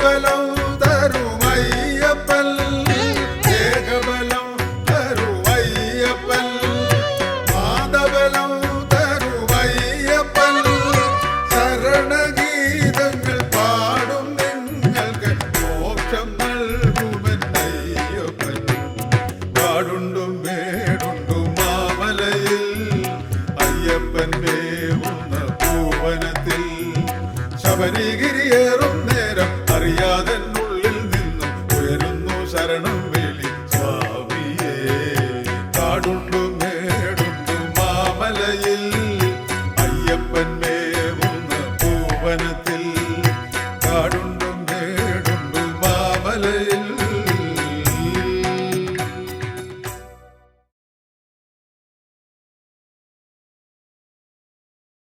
ഏകബലം തരുമയ്യപ്പൻ ഏകബലം തരുമയ്യപ്പൻ പാദബലം തരുമയ്യപ്പൻ ശരണഗീതങ്ങൾ പാടും നിങ്ങൾക്ക് മോക്ഷം നൽകുമെന്നയ്യപ്പൻ കാടുണ്ടും മേടുണ്ടും മാമലയിൽ അയ്യപ്പൻ വേവുന്ന പൂവനത്തിൽ ശബരിഗിരിയേറും നേരം അറിയാതെന്നുള്ളിൽ നിന്നും ഉയരുന്നു ശരണം വിളി സ്വാമിയേ കാടുണ്ടും മേടുണ്ടും മാമലയിൽ അയ്യപ്പൻ വേവുന്ന പൂവനത്തിൽ കാടുണ്ടും മേടുണ്ടും മാമലയിൽ